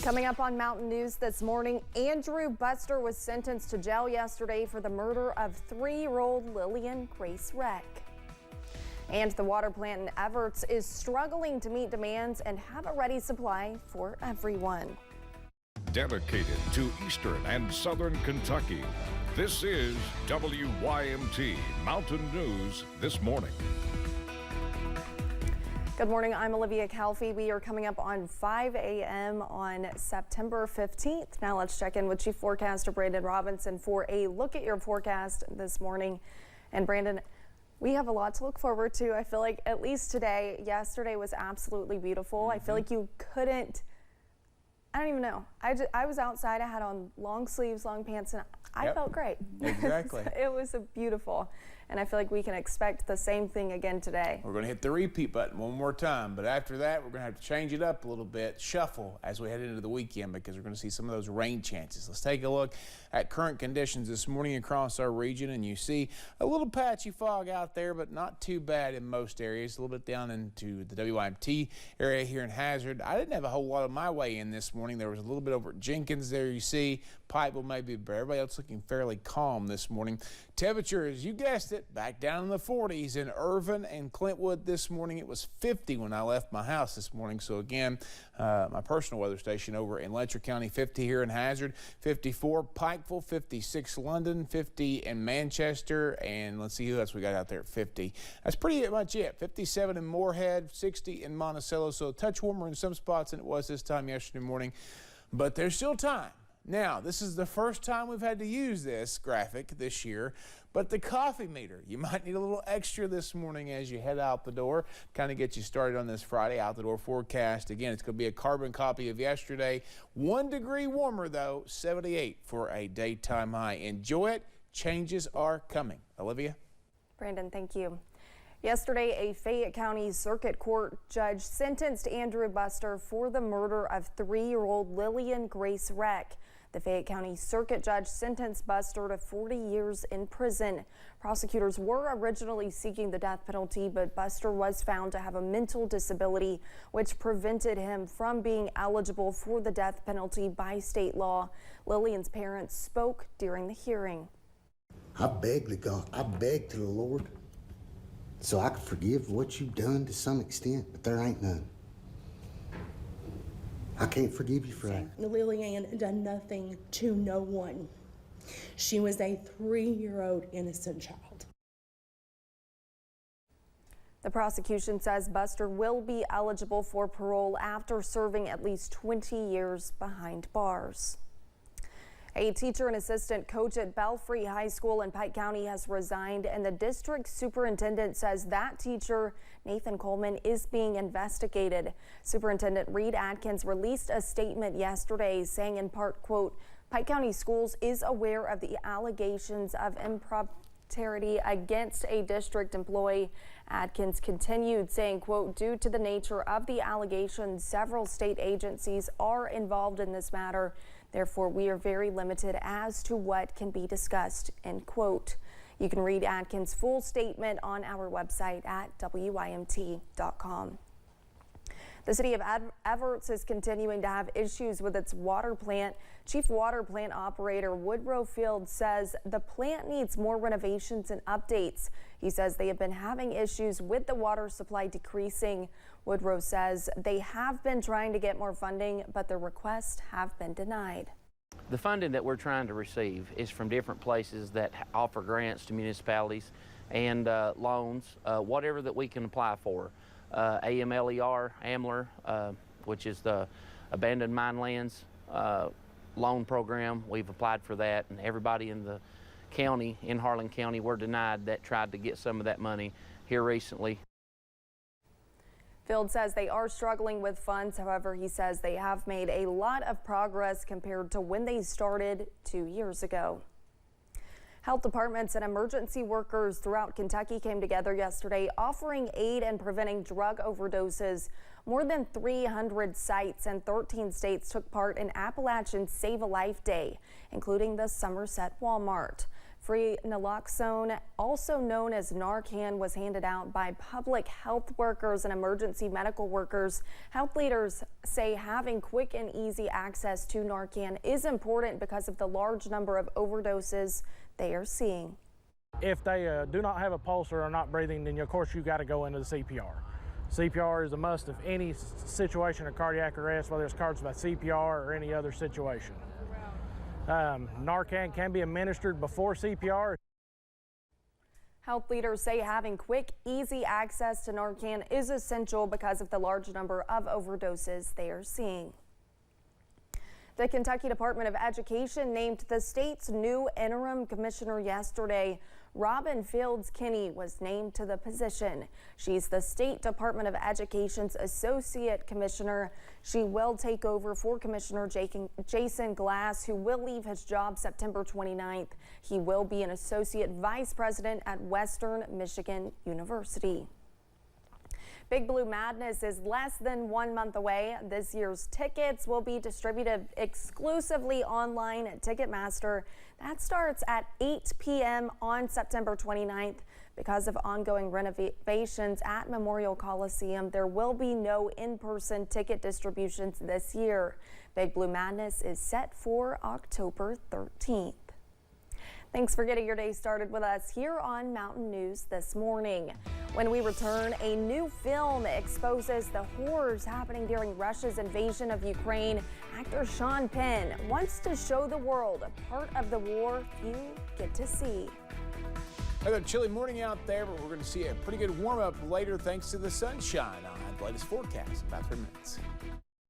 Coming up on Mountain News this morning, Andrew Buster was sentenced to jail yesterday for the murder of 3-year-old Lillian Grace Reck. And the water plant in Everts is struggling to meet demands and have a ready supply for everyone. Dedicated to Eastern and Southern Kentucky, this is WYMT Mountain News This Morning. Good morning, I'm Olivia Calfee. We are coming up on 5 a.m. on September 15th. Now let's check in with Chief Forecaster Brandon Robinson for a look at your forecast this morning. And Brandon, we have a lot to look forward to. I feel like at least today, yesterday was absolutely beautiful. I feel like you couldn't, I don't even know. I was outside, I had on long sleeves, long pants, and I felt great. Exactly. It was beautiful. And I feel like we can expect the same thing again today. We're going to hit the repeat button one more time, but after that, we're going to have to change it up a little bit, shuffle as we head into the weekend because we're going to see some of those rain chances. Let's take a look at current conditions this morning across our region, and you see a little patchy fog out there, but not too bad in most areas. A little bit down into the WYMT area here in Hazard. I didn't have a whole lot of my way in this morning. There was a little bit over at Jenkins there, you see. Pikeville maybe, but everybody else looking fairly calm this morning. Temperature, as you guessed it, back down in the 40s in Irvin and Clintwood this morning. It was 50 when I left my house this morning. So again, my personal weather station over in Letcher County, 50 here in Hazard, 54 Pikeville, 56 London, 50 in Manchester, and let's see who else we got out there at 50. That's pretty much it. 57 in Moorhead, 60 in Monticello. So a touch warmer in some spots than it was this time yesterday morning, but there's still time. Now, this is the first time we've had to use this graphic this year, but the coffee meter, you might need a little extra this morning as you head out the door, kind of get you started on this Friday out the door forecast. Again, it's going to be a carbon copy of yesterday. 1 degree warmer, though, 78 for a daytime high. Enjoy it. Changes are coming. Olivia? Brandon, thank you. Yesterday, a Fayette County Circuit Court judge sentenced Andrew Buster for the murder of 3-year-old Lillian Grace Reck. The Fayette County Circuit Judge sentenced Buster to 40 years in prison. Prosecutors were originally seeking the death penalty, but Buster was found to have a mental disability, which prevented him from being eligible for the death penalty by state law. Lillian's parents spoke during the hearing. I begged to God, I begged to the Lord so I could forgive what you've done to some extent, but there ain't none. I can't forgive you for that. Lillian had done nothing to no one. She was a 3-year-old innocent child. The prosecution says Buster will be eligible for parole after serving at least 20 years behind bars. A teacher and assistant coach at Belfry High School in Pike County has resigned, and the district superintendent says that teacher, Nathan Coleman, is being investigated. Superintendent Reed Atkins released a statement yesterday saying in part, quote, Pike County Schools is aware of the allegations of impropriety against a district employee. Atkins continued saying, quote, due to the nature of the allegations, several state agencies are involved in this matter. Therefore, we are very limited as to what can be discussed, end quote. You can read Atkins' full statement on our website at WYMT.com. The city of Everts is continuing to have issues with its water plant. Chief Water Plant Operator Woodrow Field says the plant needs more renovations and updates. He says they have been having issues with the water supply decreasing. Woodrow says they have been trying to get more funding, but the requests have been denied. The funding that we're trying to receive is from different places that offer grants to municipalities and loans, whatever that we can apply for. AMLER, which is the Abandoned Mine Lands loan program. We've applied for that, and everybody in the county, in Harlan County, were denied that tried to get some of that money here recently. Field says they are struggling with funds. However, he says they have made a lot of progress compared to when they started 2 years ago. Health departments and emergency workers throughout Kentucky came together yesterday offering aid in preventing drug overdoses. More than 300 sites in 13 states took part in Appalachian Save a Life Day, including the Somerset Walmart. Free naloxone, also known as Narcan, was handed out by public health workers and emergency medical workers. Health leaders say having quick and easy access to Narcan is important because of the large number of overdoses they are seeing. If they do not have a pulse or are not breathing, then of course you got to go into the CPR. CPR is a must of any situation of cardiac arrest, whether it's caused by CPR or any other situation. Narcan can be administered before CPR. Health leaders say having quick, easy access to Narcan is essential because of the large number of overdoses they are seeing. The Kentucky Department of Education named the state's new interim commissioner yesterday. Robin Fields Kinney was named to the position. She's the State Department of Education's associate commissioner. She will take over for Commissioner Jason Glass, who will leave his job September 29th. He will be an associate vice president at Western Michigan University. Big Blue Madness is less than 1 month away. This year's tickets will be distributed exclusively online at Ticketmaster. That starts at 8 p.m. on September 29th. Because of ongoing renovations at Memorial Coliseum, there will be no in-person ticket distributions this year. Big Blue Madness is set for October 13th. Thanks for getting your day started with us here on Mountain News this morning. When we return, a new film exposes the horrors happening during Russia's invasion of Ukraine. Actor Sean Penn wants to show the world a part of the war few get to see. Another chilly morning out there, but we're going to see a pretty good warm up later thanks to the sunshine. I'll have the latest forecast in about 3 minutes.